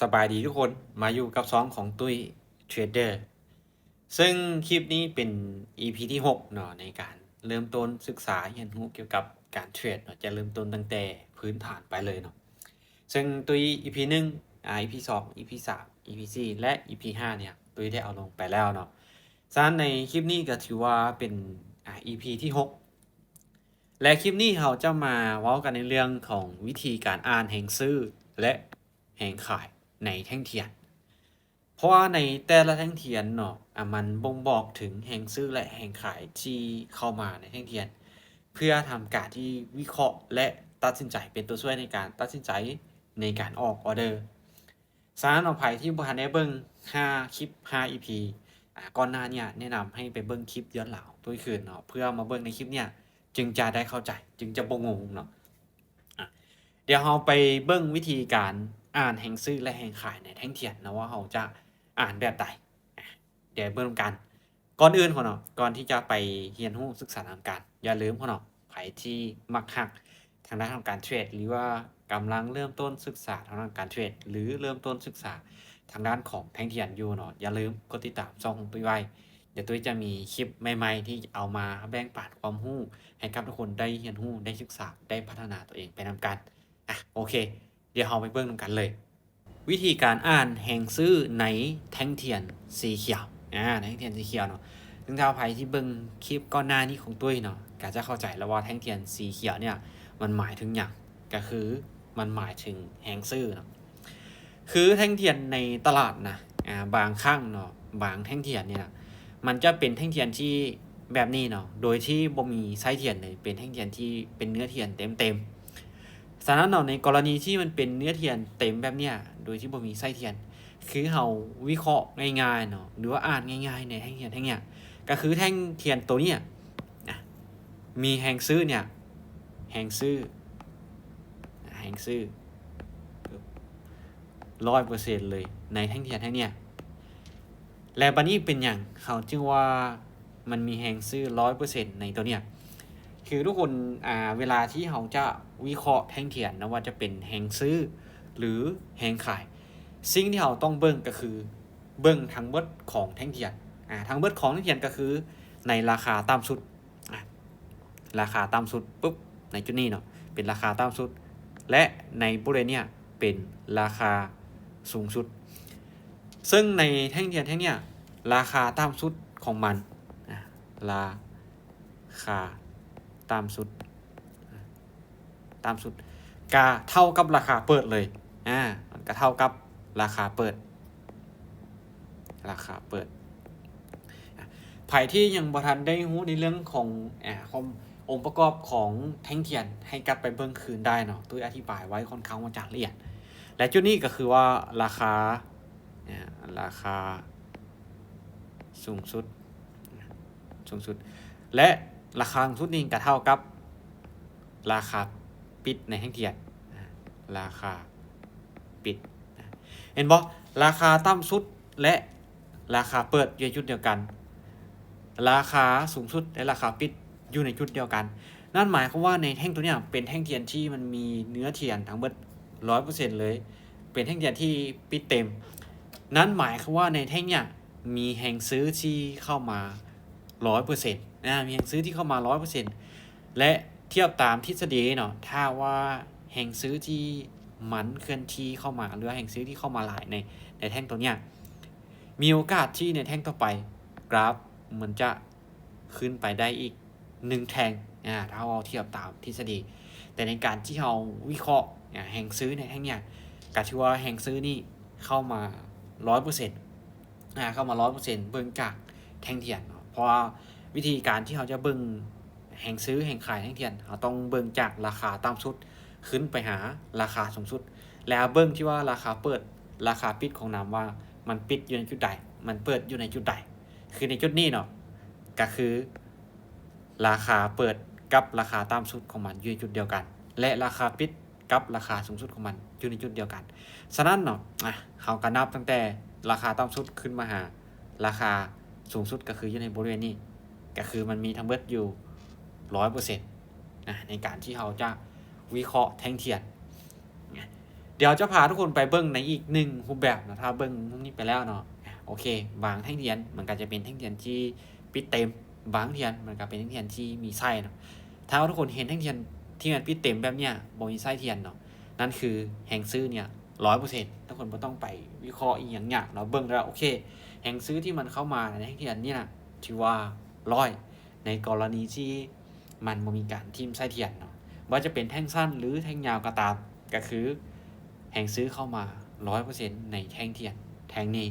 สบายดีทุกคนมาอยู่กับซองของตุ้ยเทรดเดอร์ซึ่งคลิปนี้เป็น EP ที่6เนาะในการเริ่มต้นศึกษาเรียนรู้เกี่ยวกับการเทรดเนาะจะเริ่มต้นตั้งแต่พื้นฐานไปเลยเนาะซึ่งตุ้ย EP 1 EP 2 EP 3 EP 4และ EP 5เนี่ยตุ้ยได้เอาลงไปแล้วเนาะฉะนั้นในคลิปนี้ก็ถือว่าเป็นEP ที่6และคลิปนี้เราจะมาเว้ากันในเรื่องของวิธีการอ่านแห่งซื้อและแห่งขายในแท่งเทียน เพราะว่าในแต่ละแท่งเทียนเนาะมันบ่งบอกถึงแห่งซื้อและแห่งขายที่เข้ามาในแท่งเทียน เพื่อทำการที่วิเคราะห์และตัดสินใจเป็นตัวช่วยในการตัดสินใจในการออกออเดอร์สารเอาไผที่บ่ทันได้เบิ่ง5คลิป5 EP ก่อนหน้าเนี่ยแนะนำให้ไปเบิ่งคลิปย้อนหลังตัวคืนเนาะเพื่อมาเบิ่งในคลิปเนี่ยจึงจะได้เข้าใจจึงจะบ่งงเนาะเดี๋ยวเราไปเบิ่งวิธีการอ่านแห่งซื้อและแห่งขายในแท่งเทียนนะว่าเราจะอ่านแบบใดเดี๋ยวเบิ่งกันก่อนอื่นพ่อเนาะก่อนที่จะไปเรียนรู้ศึกษาทางการอย่าลืมพ่อเนาะไผที่มักฮักทางด้านของการเทรดหรือว่ากำลังเริ่มต้นศึกษาทางด้านการเทรดหรือเริ่มต้นศึกษาทางด้านของแท่งเทียนอยู่เนาะอย่าลืมกดติดตามช่องของตุ้ยไว้เดี๋ยวตุ้ยจะมีคลิปใหม่ๆที่เอามาแบ่งปันความรู้ให้กับทุกคนได้เรียนรู้ได้ศึกษาได้พัฒนาตัวเองไปนำกันโอเคเดี๋ยวเราไปเบิ่งนำกันเลย วิธีการอ่านแห่งซื้อในแท่งเทียนสีเขียวในแท่งเทียนสีเขียวเนาะซึ่งถ้าใครที่เบิ่งคลิปก่อนหน้านี้ของตุ้ยเนาะก็จะเข้าใจแล้วว่าแท่งเทียนสีเขียวเนี่ยมันหมายถึงหยังก็คือมันหมายถึงแห่งซื้อเนาะคือแท่งเทียนในตลาดนะบางครั้งเนาะบางแท่งเทียนเนี่ยมันจะเป็นแท่งเทียนที่แบบนี้เนาะโดยที่บ่มีไส้เทียนเลยเป็นแท่งเทียนที่เป็นเนื้อเทียนเต็มๆฉะนั้นเนาะในกรณีที่มันเป็นเนื้อเทียนเต็มแบบเนี้ยโดยที่บ่มีไส้เทียนคือเราวิเคราะห์ง่ายๆเนาะหรือว่าอ่านง่ายๆในแท่งเทียนแท่งเนี้ยก็คือแท่งเทียนตัวเนี้ยมีแห่งซื้อเนี่ยแห่งซื้อ100%เลยในแท่งเทียนแท่งเนี้ยและบัดนี้เป็นหยังเขาจึงว่ามันมีแห่งซื้อ 100% ในตัวเนี้ยคือทุกคนเวลาที่เราจะวิเคราะห์แท่งเทียนนะว่าจะเป็นแห่งซื้อหรือแห่งขายสิ่งที่เราต้องเบิ่งก็คือเบิ่งทั้งเบิดของแท่งเทียนทั้งเบิดของแท่งเทียนก็คือในราคาต่ำสุดราคาต่ำสุดปุ๊บในจุดนี้เนาะเป็นราคาต่ำสุดและในบริเวณเนี้ยเป็นราคาสูงสุดซึ่งในแท่งเทียนแท่งเนี้ยราคาต่ำสุดของมันราคาต่ำสุดก็เท่ากับราคาเปิดเลยมันก็เท่ากับราคาเปิดไผที่ยังบ่ทันได้รู้ในเรื่องขององค์ประกอบของแท่งเทียนให้กลับไปเบิ่งคืนได้เนาะตุ้ยอธิบายไว้ค่อนข้างว่าจะละเอียดและจุดนี้ก็คือว่าราคาสูงสุดและราคาสูงสุดนี้ก็เท่ากับราคาปิดในแท่งเทียนราคาปิดเห็นบ่ราคาต่ำสุดและราคาเปิดอยู่ในจุดเดียวกันราคาสูงสุดและราคาปิดอยู่ในจุดเดียวกันนั่นหมายความว่าในแท่งตัวเนี้ยเป็นแท่งเทียนที่มันมีเนื้อเทียนทั้งหมด 100% เลยเป็นแท่งเทียนที่ปิดเต็มนั่นหมายความว่าในแท่งเนี้ยมีแห่งซื้อที่เข้ามา 100% มีแห่งซื้อที่เข้ามา 100% และเทียบตามทฤษฎีเนาะถ้าว่าแห่งซื้อที่มันเคลื่อนที่เข้ามาหรือแห่งซื้อที่เข้ามาหลายในแท่งตัวเนี้ยมีโอกาสที่ในแท่งต่อไปกราฟมันจะขึ้นไปได้อีก1แท่งถ้าเราเทียบตามทฤษฎีแต่ในการที่เราวิเคราะห์แห่งซื้อในแท่งเนี้ยก็ถือว่าแห่งซื้อนี่เข้ามา 100% เข้ามา 100% เบิ่งจากแท่งเทียนเพราะว่าวิธีการที่เราจะเบิ่งแห่งซื้อแห่งขายแท่งเทียนเราต้องเบิ่งจากราคาต่ำสุดขึ้นไปหาราคาสูงสุดแล้วเบิ่งที่ว่าราคาเปิดราคาปิดของน้ำว่ามันปิดอยู่ในจุดใดมันเปิดอยู่ในจุดใดคือในจุดนี้เนาะก็คือราคาเปิดกับราคาต่ำสุดของมันอยู่ในจุดเดียวกันและราคาปิดกับราคาสูงสุดของมันอยู่ในจุดเดียวกันฉะนั้นเนาะเขาก็นับตั้งแต่ราคาต่ำสุดขึ้นมาหาราคาสูงสุดก็คืออยู่ในบริเวณนี้ก็คือมันมีทั้งเบิดอยู่ 100% ในการที่เราจะวิเคราะห์แท่งเทียน ดี๋ยวจะพาทุกคนไปเบิ้งในอีกหนึ่งรูปแบบนะถ้าเบิ้งพวกนี้ไปแล้วเนาะโอเคบางแท่งเทียนมันก็จะเป็นแท่งเทียนที่ปิดเต็มบางเทียนมันก็เป็นแท่งเทียนที่มีไส้เนาะถ้าทุกคนเห็นแท่งเทียนที่มันปิดเต็มแบบเนี้ยบ่มีไส้เทียนเนาะนั่นคือแห่งซื้อเนี่ย100%ทุกคนไม่ต้องไปวิเคราะห์อีกอย่างเงี้ยเนาะเบิ้งแล้วโอเคแห่งซื้อที่มันเข้ามาในแท่งเทียนนี่นะถือว่า100ในกรณีที่มันบ่มีการทิ่มไส้เทียนเนาะว่าจะเป็นแท่งสั้นหรือแท่งยาวก็ตามก็คือแห่งซื้อเข้ามา 100% ในแท่งเทียนแท่งนี้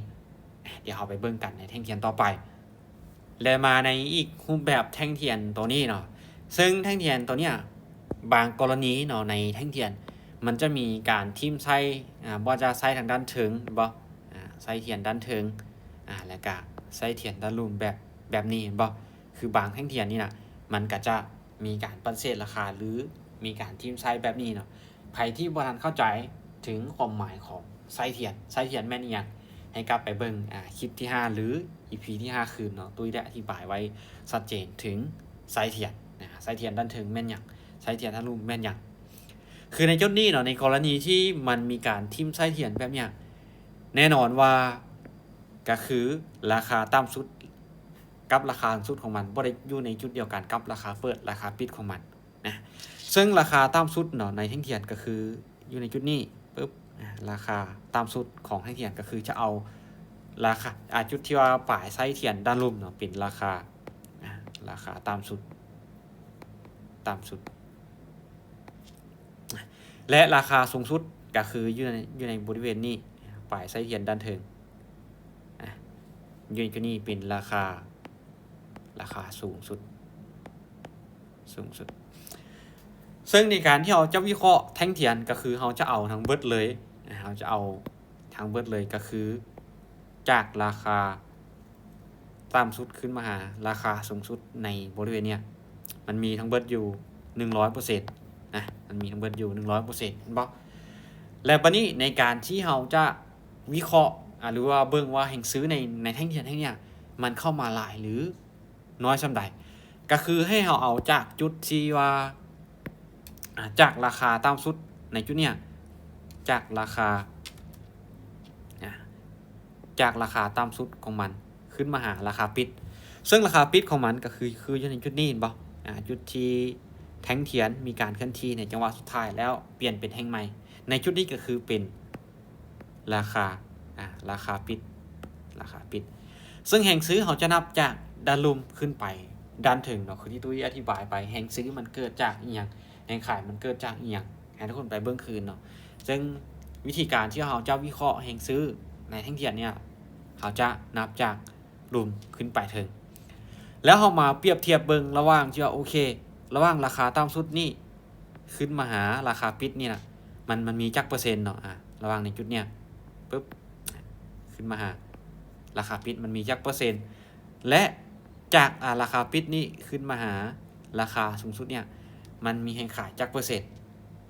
เดี๋ยวเราไปเบิ่งกันในแท่งเทียนต่อไปและมาในอีกรูปแบบแท่งเทียนตัวนี้เนาะซึ่งแท่งเทียนตัวเนี้ยบางกรณีเนาะในแท่งเทียนมันจะมีการทิ่มไส้บ่จะไส้ทางด้านถึงบ่ไส้เทียนด้านถึงแล้วก็ไส้เทียนด้านลุ่มแบบนี้บ่คือบางแท่งเทียนนี่นะมันก็จะมีการปฏิเสธราคาหรือมีการทิ่มไส้แบบนี้เนาะใครที่บ่ทันเข้าใจถึงความหมายของไส้เทียนแม่นอีหยังให้กลับไปเบิ่งคลิปที่5หรือ EP ที่5คืนเนาะตุ้ยได้อธิบายไว้ชัดเจนถึงไส้เทียนไส้เทียนด้านถึงแม่นหยังไส้เทียนด้านลุ่มแม่นหยังคือในจุดนี้เนาะในกรณีที่มันมีการทิ่มไส้เทียนแบบเนี้ยแน่นอนว่าก็คือราคาต่ำสุดกับราคาสูงสุดของมันบ่ได้อยู่ในจุดเดียวกันกับราคาเปิดราคาปิดของมันนะซึ่งราคาต่ำสุดเนาะในแท่งเทียนก็คืออยู่ในจุดนี้ปึ๊บราคาต่ำสุดของแท่งเทียนก็คือจะเอาราคาจุดที่ว่าปลายไส้เทียนด้านลุ่มเนาะเป็นราคาต่ำสุดและราคาสูงสุดก็คืออยู่ในบริเวณนี้ปลายไส้เทียนด้านเทิงอยู่ในจุดนี้เป็นราคาสูงสุดซึ่งในการที่เราจะวิเคราะห์แท่งเทียนก็คือเราจะเอาทั้งเบิดเลยเราจะเอาทั้งเบิดเลยก็คือจากราคาต่ำสุดขึ้นมาหาราคาสูงสุดในบริเวณเนี้ยมันมีทั้งเบิดอยู่ 100% นะมันมีทั้งเบิดอยู่ 100% เห็นบ่แล้วบัดนี้ในการที่เราจะวิเคราะห์หรือว่าเบิ่งว่าแห่งซื้อในแท่งเทียนเนี้ยมันเข้ามาหลายหรือน้อยส่ำใดก็คือให้เราเอาจากจุดที่ว่าจากราคาต่ำสุดในจุดเนี้ยจากราคาต่ำสุดของมันขึ้นมาหาราคาปิดซึ่งราคาปิดของมันก็คืออยู่ในจุดนี้เห็นบ่จุดที่แท่งเทียนมีการเคลื่อนที่ในจังหวะสุดท้ายแล้วเปลี่ยนเป็นแท่งใหม่ในจุดนี้ก็คือเป็นราคาปิดซึ่งแห่งซื้อเขาจะนับจากด้านลุ่มขึ้นไปด้านถึงเนาะคือที่ตุ้ยอธิบายไปแห่งซื้อมันเกิดจากอีหยังแห่งขายมันเกิดจากอีหยังให้ทุกคนไปเบิ่งคืนเนาะซึ่งวิธีการที่เราจะวิเคราะห์แห่งซื้อในแท่งเทียนเนี่ยเขาจะนับจากลุ่มขึ้นไปถึงแล้วเรามาเปรียบเทียบเบิ่งระหว่างที่ว่าโอเคระหว่างราคาต่ำสุดนี่ขึ้นมาหาราคาปิดนี่นะมันมีจักเปอร์เซ็นต์เนาะระหว่างในจุดเนี้ยปึ๊บขึ้นมาหาราคาปิดมันมีจักเปอร์เซ็นต์และจากราคาปิดนี่ขึ้นมาหาราคาสูงสุดเนี่ยมันมีแห่งขายจักเปอร์เซ็นต์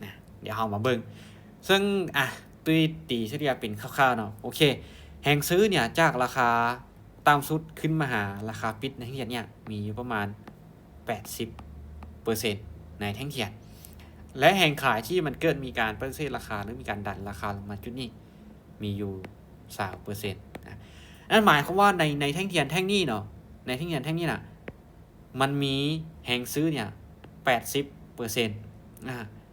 นะเดี๋ยวเรามาเบิ่งซึ่งตุ้ยตีเฉลี่ยเป็นคร่าวๆเนาะโอเคแห่งซื้อเนี่ยจากราคาต่ำสุดขึ้นมาหาราคาปิดในแท่งเทียนเนี่ยมีอยู่ประมาณ 80% ในแท่งเทียนและแห่งขายที่มันเกิดมีการปฏิเสธราคาหรือมีการดันราคาลงมาจุดนี้มีอยู่ 3% นะนั่นหมายความว่าในแท่งเทียนแท่งนี้เนาะในแท่งเทียนแท่งนี้น่ะมันมีแห่งซื้อเนี่ย 80%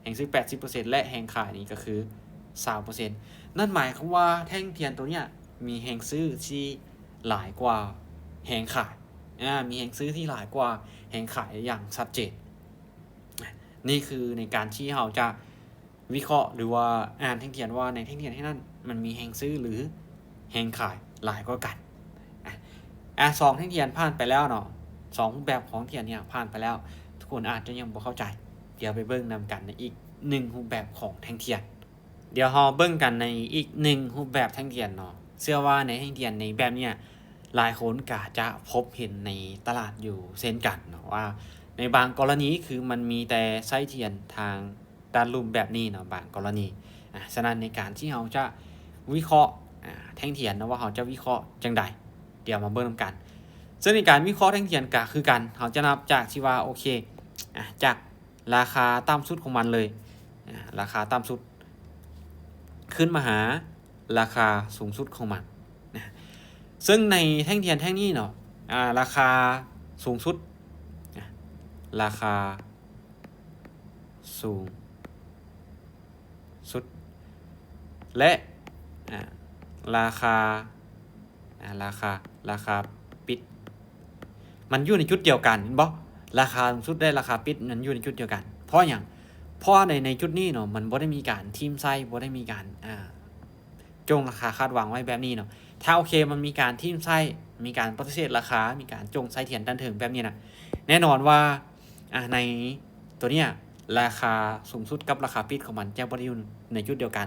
แห่งซื้อ 80% และแห่งขายนี่ก็คือ 3% นั่นหมายความว่าแท่งเทียนตัวเนี้ยมีแห่งซื้อที่หลายกว่าแห่งขายมีแห่งซื้อที่หลายกว่าแห่งขายอย่างชัดเจนนี่คือในการที่เราจะวิเคราะห์หรือว่าอ่านแท่งเทียนว่าในแท่งเทียนที่นั่นมันมีแห่งซื้อหรือแห่งขายหลายกว่ากัน2แท่งเทียนผ่านไปแล้วเนาะ2รูปแบบของเทียนเนี่ยผ่านไปแล้วทุกคนอาจจะยังบ่เข้าใจเดี๋ยวไปเบิ่งนำกันในอีก1รูปแบบของแท่งเทียนเดี๋ยวเราเบิ่งกันในอีก1รูปแบบแท่งเทียนเนาะเชื่อว่าในแท่งเทียนในแบบเนี้ยหลายคนก็จะพบเห็นในตลาดอยู่เช่นกันเนาะว่าในบางกรณีคือมันมีแต่ไส้เทียนทางด้านลุ่มแบบนี้เนาะบางกรณีฉะนั้นในการที่เราจะวิเคราะห์แท่งเทียนนะว่าเราจะวิเคราะห์จังใดเดี๋ยวมาเบิ่งนำกันซึ่งในการวิเคราะห์แท่งเทียนก็คือกันเราจะนับจากที่ว่าโอเคจากราคาต่ำสุดของมันเลยราคาต่ำสุด ขึ้นมาหาราคาสูงสุดของมันนะซึ่งในแท่งเทียนแท่งนี้เนาะราคาสูงสุดราคาสูงสุดและราคาปิดมันอยู่ในจุดเดียวกันเห็นบ่ราคาสูงสุดได้ราคาปิดมันอยู่ในจุดเดียวกันเพราะอย่างเพราะในจุดนี้เนาะมันบ่ได้มีการทิ่มไส้บ่ได้มีการจงราคาคาดหวังไว้แบบนี้เนาะถ้าโอเคมันมีการทิ่มไส้มีการปฏิเสธราคามีการจงไส้เทียนดันถึงแบบนี้นะแน่นอนว่าในตัวเนี้ยราคาสูงสุดกับราคาปิดของมันจะบ่ได้อยู่ในจุดเดียวกัน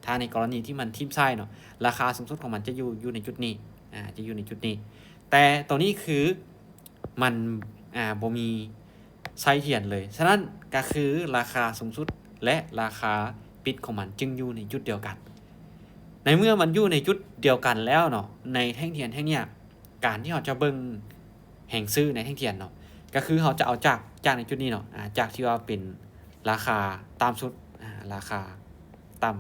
ถ้าในกรณีที่มันทิ่มไส้เนาะราคาสูงสุดของมันจะอยู่ในจุดนี้จะอยู่ในจุดนี้แต่ตัวนี้คือมันบ่มีไส้เทียนเลยฉะนั้นก็คือราคาสูงสุดและราคาปิดของมันจึงอยู่ในจุดเดียวกันในเมื่อมันอยู่ในจุดเดียวกันแล้วเนาะในแท่งเทียนแท่งเนี้ยการที่เราจะเบิ่งแห่งซื้อในแท่งเทียนเนาะก็คือเราจะเอาจากในจุดนี้เนาะจากที่ว่าเป็นราคาตามสุดราคาต่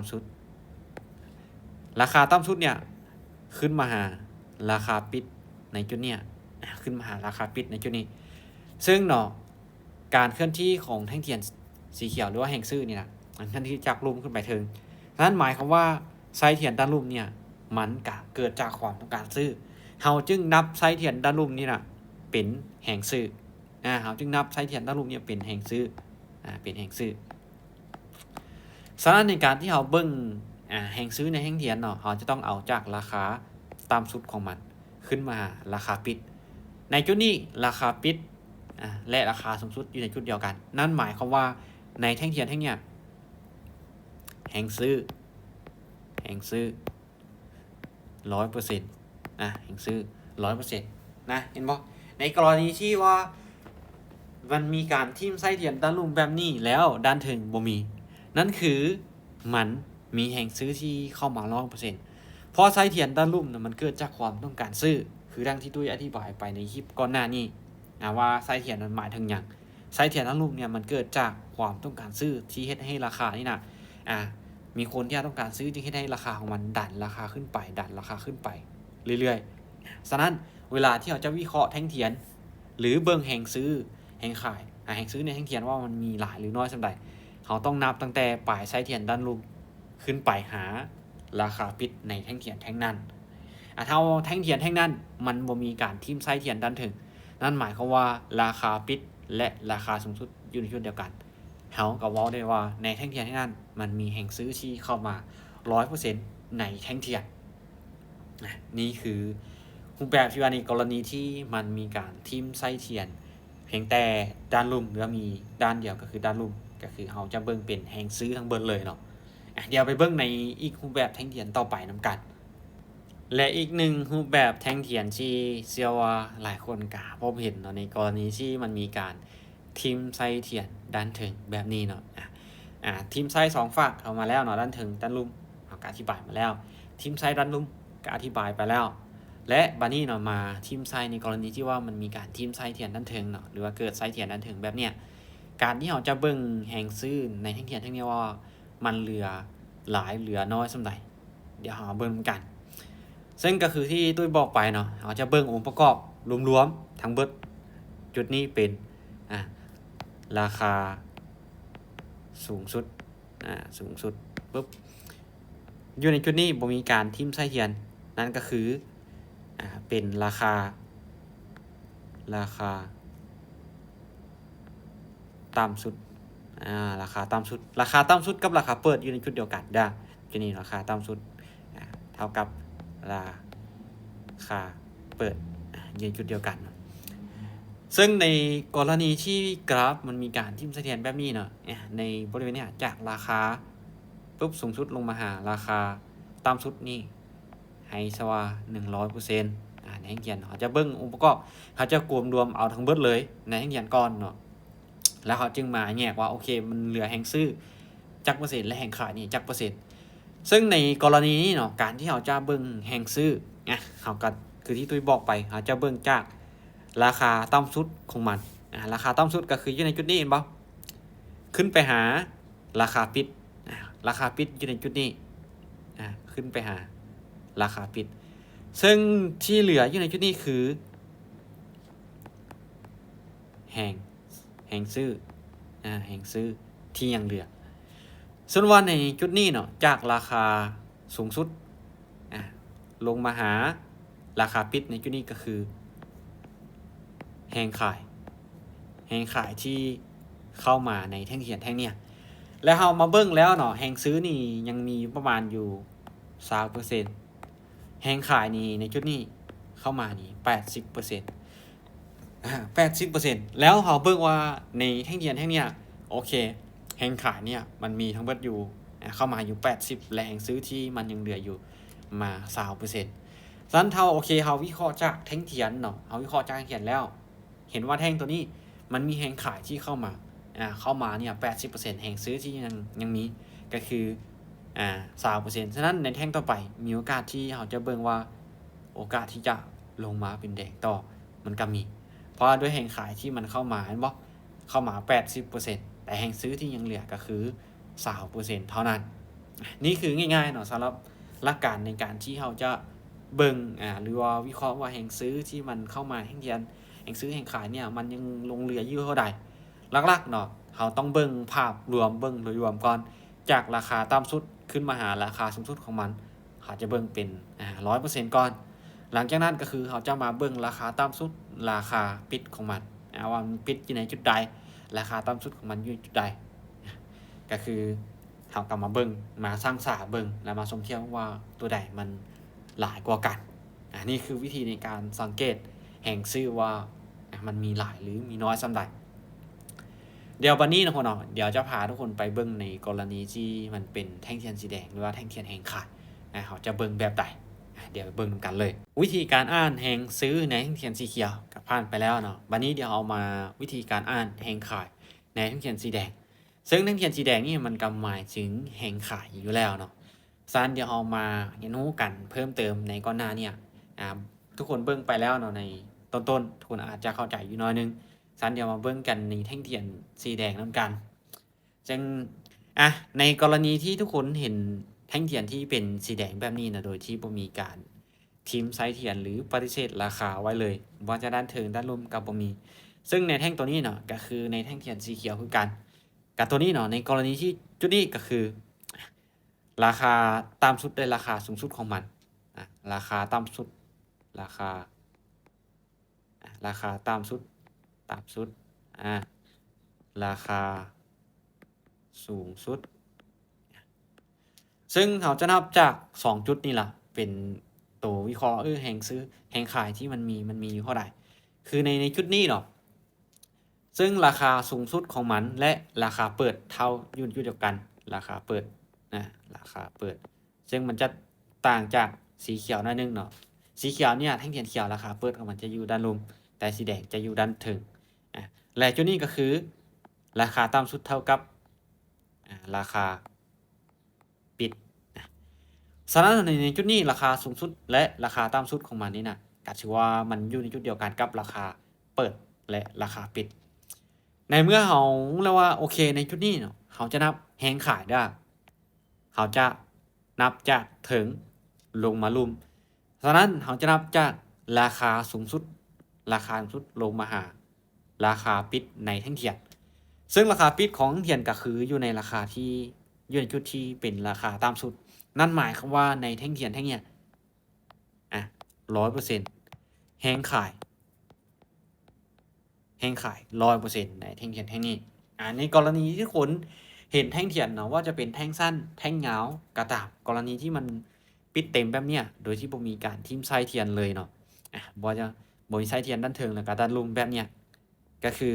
ำสุดราคาต่ำสุดเนี่ยขึ้นมาหาราคาปิดในจุดเนี้ยขึ้นมาหาราคาปิดในจุดนี้ซึ่งเนาะการเคลื่อนที่ของแท่งเทียนสีเขียวหรือว่าแห่งซื้อนี่นะมันเคลื่อนที่จากลุ่มขึ้นไปถึงนั่นหมายความว่าไส้เทียนด้านลุ่มเนี่ยมันเกิดจากความต้องการซื้อเราจึงนับไส้เทียนด้านลุ่มนี่นะเป็นแห่งซื้อเราจึงนับไส้เทียนด้านลุ่มเนี่ยเป็นแห่งซื้อเป็นแห่งซื้อฉะนั้นในการที่เราเบิ่งแห่งซื้อในแห่งเทียนเนาะเราจะต้องเอาจากราคาตามสุดของมันขึ้นมาราคาปิดในจุดนี้ราคาปิดและราคาสูงสุดอยู่ในจุดเดียวกันนั่นหมายความว่าในแท่งเทียนแท่งเนี้ยแห่งซื้อ100%แห่งซื้อ 100% นะเห็นบ่ในกรณีที่ว่ามันมีการทิ่มไส้เทียนด้านลุ่มแบบนี้แล้วด้านถึงบ่มีนั่นคือมันมีแห่งซื้อที่เข้ามา 100% เพราะไส้เทียนด้านลุ่มมันเกิดจากความต้องการซื้อคือดังที่ตุ้ยอธิบายไปในคลิปก่อนหน้านี้ว่าไส้เทียนมันหมายถึงอย่างไส้เทียนด้านลุ่มเนี่ยมันเกิดจากความต้องการซื้อที่เฮ็ดให้ราคานี่นะมีคนที่ต้องการซื้อจึงให้ราคาของมันดันราคาขึ้นไปเรื่อยๆฉะนั้นเวลาที่เราจะวิเคราะห์แท่งเทียนหรือเบิ่งแห่งซื้อแห่งขายแห่งซื้อในแท่งเทียนว่ามันมีหลายหรือน้อยส่ำใดเราต้องนับตั้งแต่ปลายไส้เทียนด้านลุ่มขึ้นไปหาราคาปิดในแท่งเทียนแท่งนั้นถ้าแท่งเทียนแท่งนั้นมันบ่มีการทิ่มไส้เทียนด้านถึงนั่นหมายความว่าราคาปิดและราคาสูงสุดอยู่ในจุดเดียวกันเขาก็เว้าได้ว่าในแท่งเทียนที่นั่นมันมีแห่งซื้อที่เข้ามา 100% ในแท่งเทียนนี่คือรูปแบบที่ว่าในกรณีที่มันมีการทิ่มไส้เทียนเพียงแต่ด้านลุ่มหรือมีด้านเดียวก็คือด้านลุ่มก็คือเขาจะเบิ่งเป็นแห่งซื้อทั้งเบิดเลยเนาะเดี๋ยวไปเบิ่งในอีกรูปแบบแท่งเทียนต่อไปนำกันและอีกหนึ่งรูปแบบแท่งเทียนที่เชื่อว่าหลายคนก็พบเห็นเนาะในกรณีที่มันมีการทิ่มไส้เทียนด้านถึงแบบนี้เนาะทิ่มไส้2ฝั่งเข้ามาแล้วเนาะด้านถึงด้านลุ่มก็อธิบายมาแล้วทิ่มไส้ด้านลุ่มก็อธิบายไปแล้วและบัดนี้เนาะมาทิ่มไส้ในกรณีที่ว่ามันมีการทิ่มไส้เทียนด้านถึงเนาะหรือว่าเกิดไส้เทียนด้านถึงแบบเนี้ยการที่เราจะเบิ่งแห่งซื้อในแท่งเทียนแท่งนี้ว่ามันเหลือหลายเหลือน้อยส่ำใดเดี๋ยวเราเบิ่งกันซึ่งก็คือที่ตุ้ยบอกไปเนาะเราจะเบิ่งองค์ประกอบรวมๆทั้งเบิดจุดนี้เป็นราคาสูงสุดปุ๊บอยู่ในจุดนี้บ่มีการทิ่มไส้เทียนนั่นก็คือเป็นราคาต่ำสุดราคาต่ำสุดกับราคาเปิดอยู่ในจุดเดียวกันจุดนี้ราคาต่ำสุดเท่ากับราคาเปิดอยู่ในจุดเดียวกันซึ่งในกรณีที่กราฟมันมีการทิ่มไส้เทียนแบบนี้เนาะในบริเวณนี้จากราคาปุ๊บสูงสุดลงมาหาราคาต่ำสุดนี่ให้ซะว่า 100% ในแท่งเทียนเขาจะเบิ่งองค์ประกอบเขาจะรวมเอาทั้งเบิดเลยในแท่งเทียนก่อนเนาะแล้วเขาจึงมาแยกว่าโอเคมันเหลือแห่งซื้อจักเปอร์เซ็นต์และแห่งขายนี่จักเปอร์เซ็นต์ซึ่งในกรณีนี้เนาะการที่เขาจะเบิ่งแห่งซื้อเขาก็คือที่ตุ้ยบอกไปเขาจะเบิ่งจากราคาต่ำสุดของมันราคาต่ำสุดก็คืออยู่ในจุดนี้เห็นบ่ขึ้นไปหาราคาปิด ราคาปิดอยู่ในจุดนี้ขึ้นไปหาราคาปิดซึ่งที่เหลืออยู่ในจุดนี้คือแหงซื้อแหงซื้อที่ยังเหลือส่วนว่าในจุดนี้เนาะจากราคาสูงสุดลงมาหาราคาปิดในจุดนี้ก็คือแหงขายที่เข้ามาในแท่งเทียนแท่งเนี้ยแล้วเรามาเบิ่งแล้วเนาะแหงซื้อนี่ยังมีประมาณอยู่ 20% แหงขายนี่ในจุดนี้เข้ามานี่ 80% 80% แล้วเราเบิ่งว่าในแท่งเทียนแท่งเนี้ยโอเคแหงขายเนี่ยมันมีทั้งเบิดอยู่เข้ามาอยู่80และแหงซื้อที่มันยังเหลืออยู่มา 20% ซั้นเท่าโอเคเฮาวิเคราะห์จากแท่งเทียนเนาะเฮาวิเคราะห์จากแท่งเทียนแล้วเห็นว่าแท่งตัวนี้มันมีแหงขายที่เข้ามาเนี่ย 80% แหงซื้อที่ยังมีก็คือ20% ฉะนั้นในแท่งต่อไปมีโอกาสที่เราจะเบิ่งว่าโอกาสที่จะลงมาเป็นแดงต่อมันก็มี เพราะด้วยแหงขายที่มันเข้ามาเห็นบ่เข้ามา 80% แต่แหงซื้อที่ยังเหลือก็คือ 20% เท่านั้นนี่คือง่ายๆเนาะสำหรับหลักการในการที่เราจะเบิ่งหรือว่าวิเคราะห์ว่าแหงซื้อที่มันเข้ามาแหงเทียนแหงซื้อแหงขายเนี่ยมันยังลงเหลืออยู่เท่าใดหลักๆเนาะเราต้องเบิ่งภาพรวมเบิ่งโดยรวมก่อนจากราคาต่ำสุดขึ้นมาหาราคาสูงสุดของมันเราจะเบิ่งเป็น100% ก่อนหลังจากนั้นก็คือเราจะมาเบิ่งราคาต่ำสุดราคาปิดของมันว่ามันปิดอยู่ในจุดใดราคาต่ำสุดของมันอยู่จุดใดก็คือเรากลับมาเบิ่งมาสร้างสาเบิ่งแล้วมาสมเทียบว่าตัวใดมันหลายกว่ากันนี่คือวิธีในการสังเกตแห่งซื้อว่ามันมีหลายหรือมีน้อยส่ำใดเดี๋ยววันนี้นะพ่อเนาะเดี๋ยวจะพาทุกคนไปเบิ่งในกรณีที่มันเป็นแท่งเทียนสีแดงหรือว่าแท่งเทียนแห่งขายเขาจะเบิ่งแบบใดเดี๋ยวเบิ่งกันเลยวิธีการอ่านแห่งซื้อในแท่งเทียนสีเขียวกับผ่านไปแล้วเนาะวันนี้เดี๋ยวเอามาวิธีการอ่านแห่งขายในแท่งเทียนสีแดงซึ่งแท่งเทียนสีแดงนี่มันก็หมายถึงแห่งขายอยู่แล้วเนาะซันเดี๋ยวเอามาเรียนรู้กันเพิ่มเติมในก่อนหน้าเนี่ยทุกคนเบิ่งไปแล้วเนาะในต้นๆทุกคนอาจจะเข้าใจอยู่น้อยนึงซันเดี๋ยวมาเบิ่งกันในแท่งเทียนสีแดงนำกันจึงในกรณีที่ทุกคนเห็นแท่งเทียนที่เป็นสีแดงแบบนี้นะโดยที่บ่มีการทิมไซส์เทียนหรือปฏิเสธราคาไว้เลยว่าจะด้านเทิงด้านลุ่มกับบ่มีซึ่งในแท่งตัวนี้เนาะก็คือในแท่งเทียนสีเขียวคือกันกับตัวนี้เนาะในกรณีที่จุดนี้ก็คือราคาตามสุดได้ราคาสูงสุดของมันราคาตามสุดราคาตามสุดราคาสูงสุดซึ่งเขาจะนับจาก2จุดนี่ล่ะเป็นตัววิเคราะห์แห่งซื้อแห่งขายที่มันมีอยู่เท่าใดคือในจุดนี้เนาะซึ่งราคาสูงสุดของมันและราคาเปิดเท่าอยู่เดียวกันราคาเปิดราคาเปิดซึ่งมันจะต่างจากสีเขียวหน่อยนึงเนาะสีเขียวเนี่ยแท่งเทียนเขียวราคาเปิดของมันจะอยู่ด้านลุ่มแต่สีแดงจะอยู่ด้านถึงและจุดนี้ก็คือราคาต่ำสุดเท่ากับราคาปิดฉะนั้นในจุดนี้ราคาสูงสุดและราคาต่ำสุดของมันนี่นะก็ถือว่ามันอยู่ในจุดเดียวกันกับราคาเปิดและราคาปิดในเมื่อเราแล้วว่าโอเคในจุดนี้เนาะเขาจะนับแฮงขายได้เขาจะนับจากถึงลงมาลุ่มฉะนั้นเขาจะนับจากราคาสูงสุดลงมาหาราคาปิดในแท่งเทียนซึ่งราคาปิดของแท่งเทียนก็คืออยู่ในราคาที่อยู่ในจุดที่เป็นราคาต่ำสุดนั่นหมายความว่าในแท่งเทียนแท่งเนี้ย100% แฮงขาย 100% ในแท่งเทียนแท่งนี้ในกรณีที่คนเห็นแท่งเทียนเนาะว่าจะเป็นแท่งสั้นแท่งยาวก็ตามกรณีที่มันปิดเต็มแบบเนี้ยโดยที่บ่มีการทิ่มไส้เทียนเลยเนาะบ่มีไส้เทียนด้านเทิงแล้วก็ด้านลุ่มแบบเนี้ยก็คือ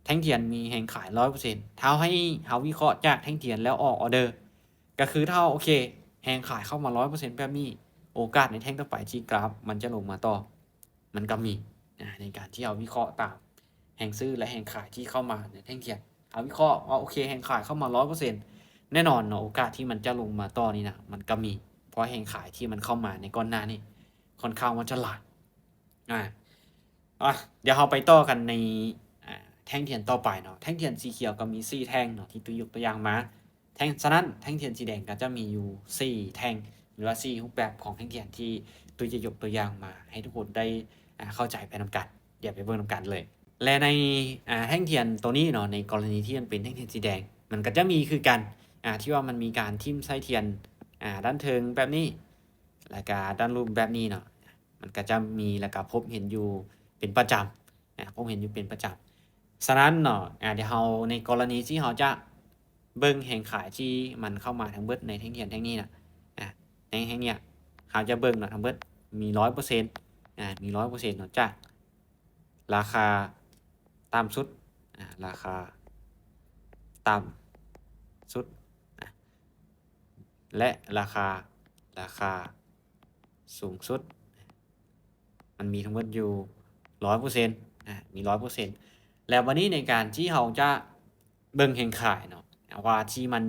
แท่งเทียนมีแฮงขาย 100% ถ้าให้เฮาวิเคราะห์จากแท่งเทียนแล้วออกออเดอร์ก็คือถ้าโอเคแฮงขายเข้ามา 100% แบบนี้โอกาสในแท่งต่อไปที่กราฟมันจะลงมาต่อมันก็มีในการที่เอาวิเคราะห์ตามแห่งซื้อและแห่งขายที่เข้ามาในแท่งเทียนเอาวิเคราะห์ว่าโอเคแห่งขายเข้ามา 100% แน่นอนเนาะโอกาสที่มันจะลงมาต่อนี่นะมันก็มีเพราะแห่งขายที่มันเข้ามาในก่อนหน้านี่ค่อนข้างว่าจะหลายเดี๋ยวเราไปต่อกันในแท่งเทียนต่อไปเนาะแท่งเทียนสีเขียวก็มี4แท่งเนาะที่ตัวยกตัวอย่างมา แท่งฉะนั้นแท่งเทียนสีแดงก็จะมีอยู่4แท่งหรือว่า4รูปแบบของแท่งเทียนที่ตัวจะยกตัวอย่างมาให้ทุกคนได้เข้าใจไปนำกันเดี๋ยวไปเบิ่งนำกันเลยและในแท่งเทียนตัวนี้เนาะในกรณีที่มันเป็นแท่งเทียนสีแดงมันก็จะมีคือกันที่ว่ามันมีการทิ่มไส้เทียนด้านเทิงแบบนี้แล้วก็ด้านรูปแบบนี้เนาะมันก็จะมีแล้วก็พบเห็นอยู่เป็นประจำพบเห็นอยู่เป็นประจำฉะนั้นเนาะเดี๋ยวเราในกรณีที่เราจะเบิ่งแห่งขายที่มันเข้ามาทั้งเบิดในแท่งเทียนแท่งนี้นะในแท่งเนี้ยเราจะเบิ่งเนาะทั้งเบิดมี 100% มี 100% เนาะจากราคาต่ำสุดราคาต่ำสุดและราคาสูงสุดมันมีทั้งหมดอยู่ 100% มี 100% แล้ววันนี้ในการที่เราจะเบิ่งแห่งขายเนาะว่าที่มัน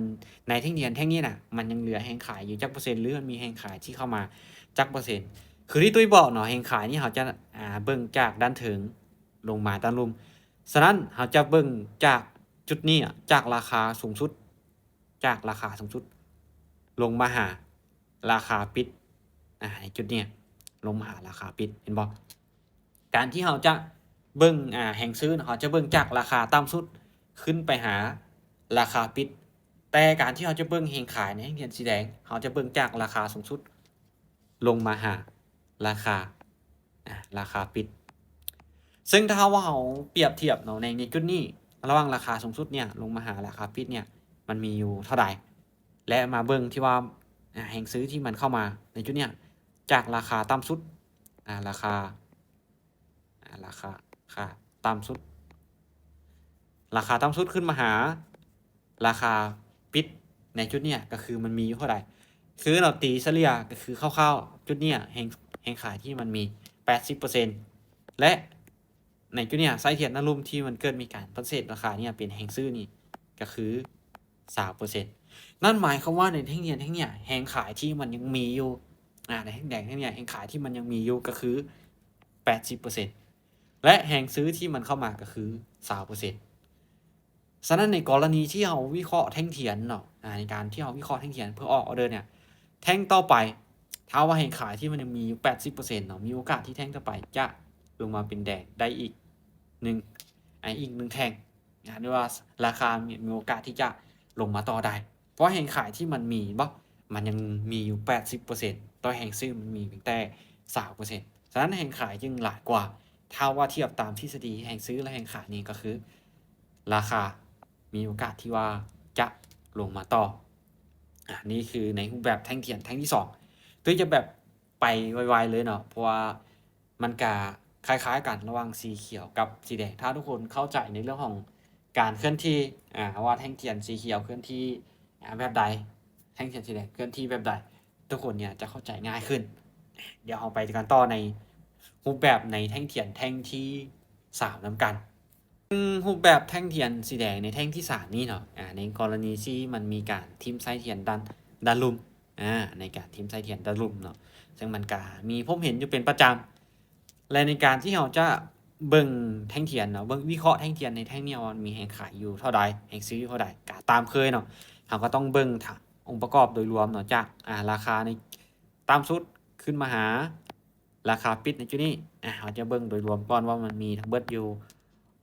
ในแท่งเทียนแท่งนี้น่ะมันยังเหลือแห่งขายอยู่จักเปอร์เซ็นต์หรือมันมีแห่งขายที่เข้ามาจักเปอร์เซ็นต์คือที่ตุ้ยบอกเนาะแห่งขายนี่เราจะเบิ่งจากด้านถึงลงมาด้านลุ่มฉะนั้นเราจะเบิ่งจากจุดนี้จากราคาสูงสุดลงมาหาราคาปิดในจุดนี้ลงมาหาราคาปิดเห็นบ่การที่เราจะเบิ่งแห่งซื้อเราจะเบิ่งจากราคาต่ำสุดขึ้นไปหาราคาปิดแต่การที่เราจะเบิ่งแห่งขายในแท่งเทียนสีแดงเราจะเบิ่งจากราคาสูงสุดลงมาหาราคาปิดซึ่งถ้าว่าเราเปรียบเทียบเนาะในจุดนี้ระหว่างราคาสูงสุดเนี่ยลงมาหาราคาปิดเนี่ยมันมีอยู่เท่าใดและมาเบิ่งที่ว่าแห่งซื้อที่มันเข้ามาในจุดเนี้ยจากราคาต่ำสุดราคาต่ำสุดขึ้นมาหาราคาปิดในจุดเนี้ยก็คือมันมีอยู่เท่าใดคือเราตีเฉลี่ยก็คือคร่าวๆจุดเนี้ยแห่งขายที่มันมี 80% และในจุดเนี้ยไส้เทียนน้ำลุ่มที่มันเกิดมีการปฏิเสธราคาเนี่ยเป็นแห่งซื้อนี่ก็คือ 3% นั่นหมายความว่าในแท่งเทียนแท่งเนี้ยแห่งขายที่มันยังมีอยู่ในแท่งแดงแท่งเนี้ยแห่งขายที่มันยังมีอยู่ก็คือ 80% และแห่งซื้อที่มันเข้ามาก็คือ 3% ฉะนั้นในกรณีที่เราวิเคราะห์แท่งเทียนเนาะในการที่เราวิเคราะห์แท่งเทียนเพื่อออกออเดอร์เนี่ยแท่งต่อไปถ้าว่าแห่งขายที่มันยังมีอยู่ 80% เนาะมีโอกาสที่แท่งต่อไปจะลงมาเป็นแดงได้อีก1แท่งหรือว่าราคามีโอกาสที่จะลงมาต่อได้เพราะแห่งขายที่มันมีมันยังมีอยู่ 80% ต่อแห่งซื้อมันมีเพียงแต่ 3% ฉะนั้นแห่งขายจึงหลายกว่าถ้าว่าเทียบตามทฤษฎีแห่งซื้อและแห่งขายนี่ก็คือราคามีโอกาสที่ว่าจะลงมาต่อนี่คือในรูปแบบแท่งเทียนแท่งที่2ตัวจะแบบไปไวๆเลยเนาะเพราะว่ามันก็คล้ายๆกันระหว่างสีเขียวกับสีแดงถ้าทุกคนเข้าใจในเรื่องของการเคลื่อนที่ว่าแท่งเทียนสีเขียวเคลื่อนที่แบบใดแท่งเทียนสีแดงเคลื่อนที่แบบใดทุกคนเนี่ยจะเข้าใจง่ายขึ้นเดี๋ยวเอาไปกันต่อในรูปแบบในแท่งเทียนแท่งที่3นำกันรูปแบบแท่งเทียนสีแดงในแท่งที่3นี่เนาะในกรณีที่มันมีการทิ่มไส้เทียนด้านลุ่มในการทิ่มไส้เทียนด้านลุ่มเนาะซึ่งมันก็มีพบเห็นอยู่เป็นประจำและในการที่เราจะเบิ่งแท่งเทียนเนาะเบิ่งวิเคราะห์แท่งเทียนในแท่งนี้ว่ามีแห่งขายอยู่เท่าใดแห่งซื้ออยู่เท่าใดก็ตามเคยเนาะเราก็ต้องเบิ่งองค์ประกอบโดยรวมเนาะจากราคาในตามสุดขึ้นมาหาราคาปิดในจุดนี้เราจะเบิ่งโดยรวมก่อนว่ามันมีทั้งเบิดอยู่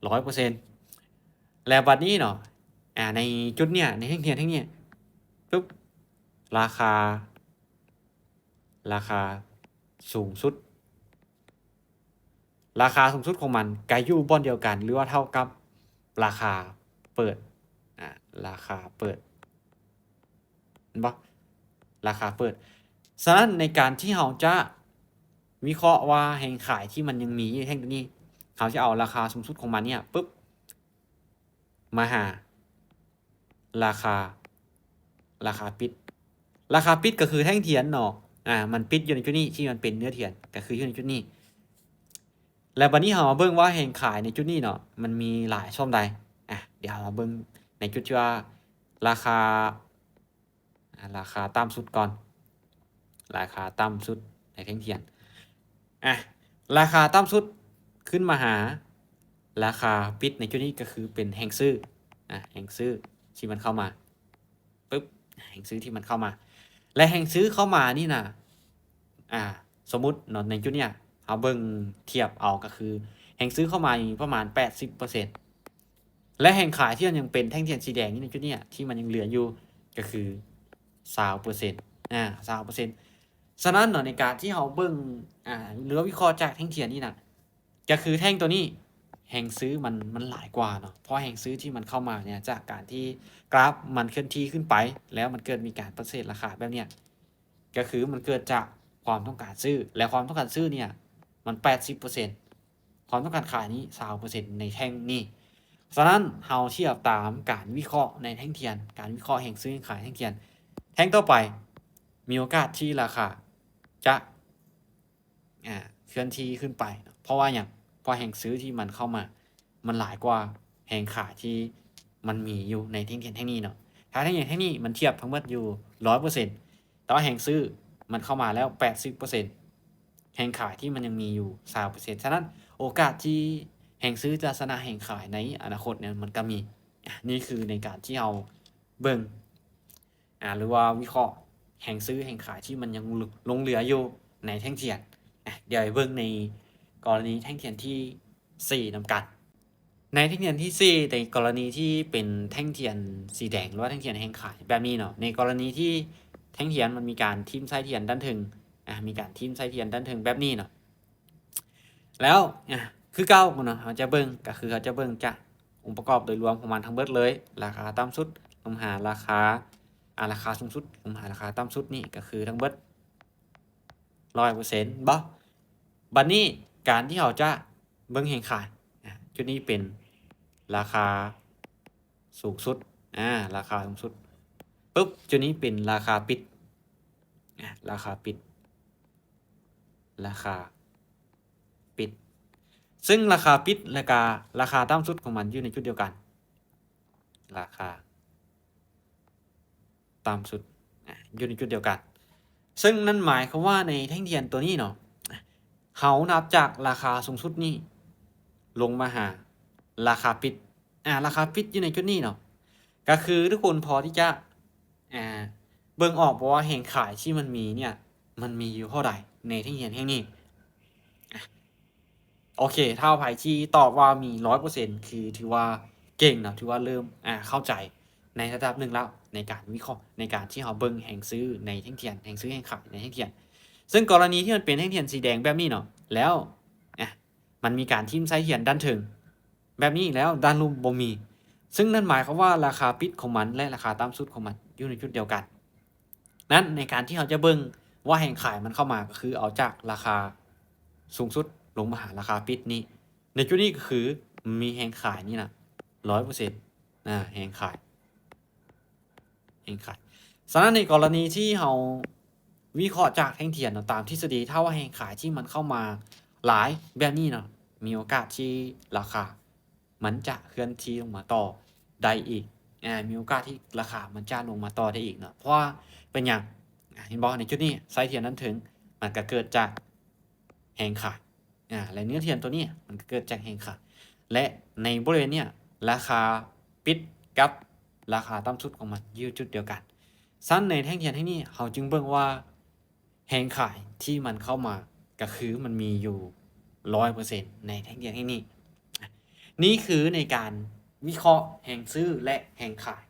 100% แล้วบัดนี้เนาะในจุดเนี้ยในแท่งเทียนแท่งเนี้ยปุ๊บราคาสูงสุดของมันก็อยู่บ่อนเดียวกันหรือว่าเท่ากับราคาเปิดราคาเปิดเห็นบ่ราคาเปิดฉะนั้นในการที่เราจะวิเคราะห์ว่าแห่งขายที่มันยังมีอยู่แท่งตัวนี้เขาจะเอาราคาสูงสุดของมันเนี่ยปุ๊บมาหาราคาปิดก็คือแท่งเทียนเนาะมันปิดอยู่ในจุดนี้ที่มันเป็นเนื้อเทียนก็คืออยู่ในจุดนี้แล้วบัดนี้เรามาเบิ่งว่าแห่งขายในจุดนี้เนาะมันมีหลายช่องใดเดี๋ยวเรามาเบิ่งในจุดที่ว่าราคาต่ำสุดก่อนราคาต่ำสุดในแท่งเทียนราคาต่ำสุดขึ้นมาหาราคาปิดในจุดนี้ก็คือเป็นแห่งซื้อแห่งซื้อที่มันเข้ามาปึ๊บ แห่งซื้อที่มันเข้ามาและแห่งซื้อเข้ามานี่นะสมมุติเนาะในจุดเนี้ยเอาเบิ่งเทียบเอาก็คือแห่งซื้อเข้ามาอยู่ประมาณ 80%และแห่งขายที่มันยังเป็นแท่งเทียนสีแดงนี่ในจุดเนี้ยที่มันยังเหลืออยู่ก็คือ 20% 20%ฉะนั้นเนาะในการที่เราเบิ่งหรือวิเคราะห์จากแท่งเทียนนี่นะก็คือแท่งตัวนี้แห่งซื้อมันหลายกว่าเนาะเพราะแห่งซื้อที่มันเข้ามาเนี่ยจากการที่กราฟมันเคลื่อนที่ขึ้นไปแล้วมันเกิดมีการประเสริฐราคาแบบเนี้ยก็คือมันเกิดจากความต้องการซื้อและความต้องการซื้อเนี่ยมัน 80% ความต้องการขายนี้ 20% ในแท่งนี้ฉะนั้นเราเทียบตามการวิเคราะห์ในแท่งเทียนการวิเคราะห์แห่งซื้อแห่งขายแท่งเทียนแท่งต่อไปมีโอกาสที่ราคาจะเคลื่อนที่ขึ้นไปเพราะว่าอย่างพอแห่งซื้อที่มันเข้ามามันหลายกว่าแห่งขายที่มันมีอยู่ในแท่งเทียนแท่งนี้เนาะถ้าแท่งเทียนแท่งนี้มันเทียบทั้งหมดอยู่ 100% แต่ว่าแห่งซื้อมันเข้ามาแล้ว 80% แห่งขายที่มันยังมีอยู่ 20% ฉะนั้นโอกาสที่แห่งซื้อจะชนะแห่งขายในอนาคตเนี่ยมันก็มีนี่คือในการที่เอาเบิ่งหรือว่าวิเคราะห์แห่งซื้อแห่งขายที่มันยังลงเหลืออยู่ในแท่งเทียนเดี๋ยวไปเบิ่งในกรณีแท่งเทียนที่4นำกันในแท่งเทียนที่4ในกรณีที่เป็นแท่งเทียนสีแดงหรือว่าแท่งเทียนแห่งขายแบบนี้เนาะในกรณีที่แท่งเทียนมันมีการทิ่มไส้เทียนด้านถึงมีการทิ่มไส้เทียนด้านถึงแบบนี้เนาะแล้วคือเก้าเนาะเขาจะเบิ่งก็คือเขาจะเบิ่งจากองค์ประกอบโดยรวมของมันทั้งเบิดเลยราคาต่ำสุดลงหาราคาราคาสูงสุดลงหาราคาต่ำสุดนี่ก็คือทั้งเบิด 100% บ่บัดนี้การที่เขาจะเบิ่งแห่งขายจุดนี้เป็นราคาสูงสุดราคาสูงสุดปุ๊บจุดนี้เป็นราคาปิดราคาปิดราคาปิดซึ่งราคาปิดและราคาต่ำสุดของมันอยู่ในจุดเดียวกันราคาต่ำสุดอยู่ในจุดเดียวกันซึ่งนั่นหมายความว่าในแท่งเทียนตัวนี้เนาะเขานับจากราคาสูงสุดนี้ลงมาหาราคาปิดราคาปิดอยู่ในจุดนี้เนาะก็คือทุกคนพอที่จะเบิ่งออกเพราะว่าแห่งขายที่มันมีเนี่ยมันมีอยู่เท่าใดในแท่งเทียนแท่งนี้โอเคถ้าไผที่ตอบว่ามี 100% คือถือว่าเก่งนะถือว่าเริ่มเข้าใจในระดับหนึ่งแล้วในการวิเคราะห์ในการที่เราเบิ่งแห่งซื้อในแท่งเทียนแห่งซื้อแห่งขายในแท่งเทียนซึ่งกรณีที่มันเป็นแท่งเทียนสีแดงแบบนี้เนาะแล้วมันมีการทิ่มไส้เทียนด้านถึงแบบนี้แล้วด้านลุ่มบ่มีซึ่งนั่นหมายความว่าราคาปิดของมันและราคาต่ำสุดของมันอยู่ในจุดเดียวกันนั้นในการที่เราจะเบิ่งว่าแห่งขายมันเข้ามาก็คือเอาจากราคาสูงสุดลงมาหาราคาปิดนี้ในจุดนี้ก็คือมีแห่งขายนี่นะ 100% แห่งขายฉะนั้นในกรณีที่เราวิเคราะห์จากแท่งเทียนตามทฤษฎีถ้าว่าแห่งขายที่มันเข้ามาหลายแบบนี้เนาะมีโอกาสที่ราคามันจะเคลื่อนที่ลงมาต่อได้อีกมีโอกาสที่ราคามันจะลงมาต่อได้อีกเนาะเพราะว่าเป็นอย่างเห็นบอกในจุดนี้ไซส์เทียนนั้นถึงมันก็เกิดจากแห่งขายและเนื้อเทียนตัวนี้มันก็เกิดจากแห่งขายและในบริเวณเนี้ยราคาปิดกับราคาต่ำสุดของมันอยู่จุดเดียวกันสั้นในแท่งเทียนที่นี่เขาจึงเบิ่งว่าแห่งขายที่มันเข้ามาก็คือมันมีอยู่ 100% ในแท่งเทียนที่นี่นี่คือในการวิเคราะห์แห่งซื้อและแห่งขาย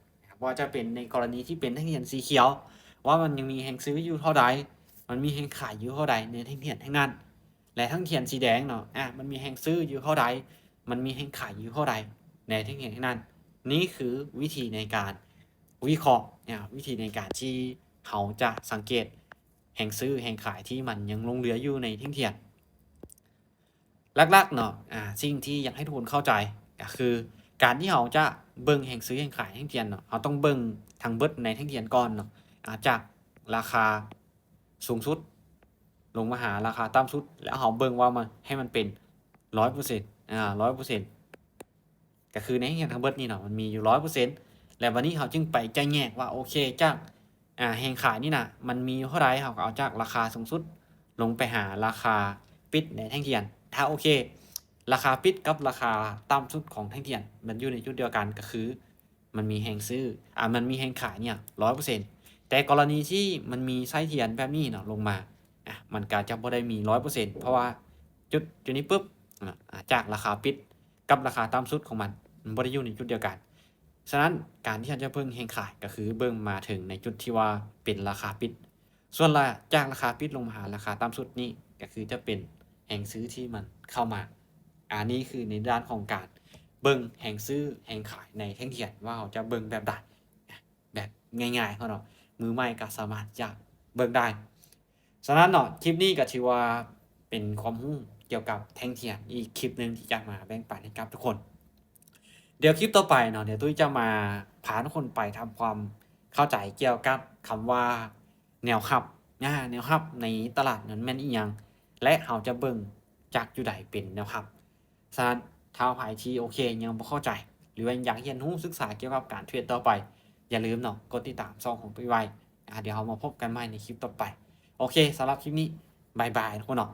ว่าจะเป็นในกรณีที่เป็นแท่งเทียนสีเขียวว่ามันยังมีแห่งซื้ออยู่เท่าใดมันมีแห่งขายอยู่เท่าใดในแท่งเทียนทั้งนั้นและแท่งเทียนสีแดงเนาะมันมีแห่งซื้ออยู่เท่าใดมันมีแห่งขายอยู่เท่าใดในแท่งเทียนทั้งนั้นนี่คือวิธีในการวิเคราะห์วิธีในการที่เขาจะสังเกตแห่งซื้อแห่งขายที่มันยังลงเหลืออยู่ในแท่งเทียนลักๆเนาะสิ่งที่อยากให้ทุกคนเข้าใจก็คือการที่เราจะเบิ่งแห่งซื้อแห่งขายแท่งเทียนเนาะเราต้องเบิ่งทั้งเบิดในแท่งเทียนก่อนเนาะจากราคาสูงสุดลงมาหาราคาต่ำสุดแล้วเราเบิ่งว่ามันให้มันเป็น 100% 100% ก็คือในแท่งเทียนทั้งเบิดนี่เนาะมันมีอยู่ 100% แล้ววันนี้เขาจึงไปใจแยกว่าโอเคจากแห่งขายนี่นะมันมีเท่าไรเขาก็เอาจากราคาสูงสุดลงไปหาราคาปิดในแท่งเทียนถ้าโอเคราคาปิดกับราคาต่ำสุดของแท่งเทียนมันอยู่ในจุดเดียวกันก็คือมันมีแห่งซื้อมันมีแห่งขายเนี่ย 100% แต่กรณีที่มันมีไส้เทียนแบบนี้เนาะลงมามันก็จะบ่ได้มี 100% เพราะว่าจุดนี้ปุ๊บจากราคาปิดกับราคาต่ำสุดของมันบ่ได้อยู่ในจุดเดียวกันฉะนั้นการที่เราจะเบิ่งแรงขายก็คือเบิ่งมาถึงในจุดที่ว่าเป็นราคาปิดส่วนจากราคาปิดลงมาหาราคาต่ำสุดนี้ก็คือจะเป็นแรงซื้อที่มันเข้ามาอันนี้คือในด้านของการเบิ่งแรงซื้อแรงขายในแท่งเทียนว่าเราจะเบิ่งแบบใดแบบง่ายๆเนาะมือใหม่ก็สามารถจะเบิ่งได้ฉะนั้นเนาะคลิปนี้ก็ถือว่าเป็นความรู้เกี่ยวกับแท่งเทียนอีกคลิปหนึ่งที่จะมาแบ่งปันให้กับทุกคนเดี๋ยวคลิปต่อไปเนาะเดี๋ยวตุ้ยจะมาพาทุกคนไปทำความเข้าใจเกี่ยวกับคำว่าแนวรับแนวรับในตลาดนั้นแม่นอีหยังและเราจะเบิ่งจากจุดใดเป็นแนวรับฉะนั้นถ้าใครที่โอเคยังบ่เข้าใจหรือว่าอยากเรียนรู้ศึกษาเกี่ยวกับการเทรดต่อไปอย่าลืมเนาะกดติดตามช่องของตุ้ยไว้เดี๋ยวเรามาพบกันใหม่ในคลิปต่อไปโอเคสำหรับคลิปนี้บ๊ายบายทุกคนเนาะ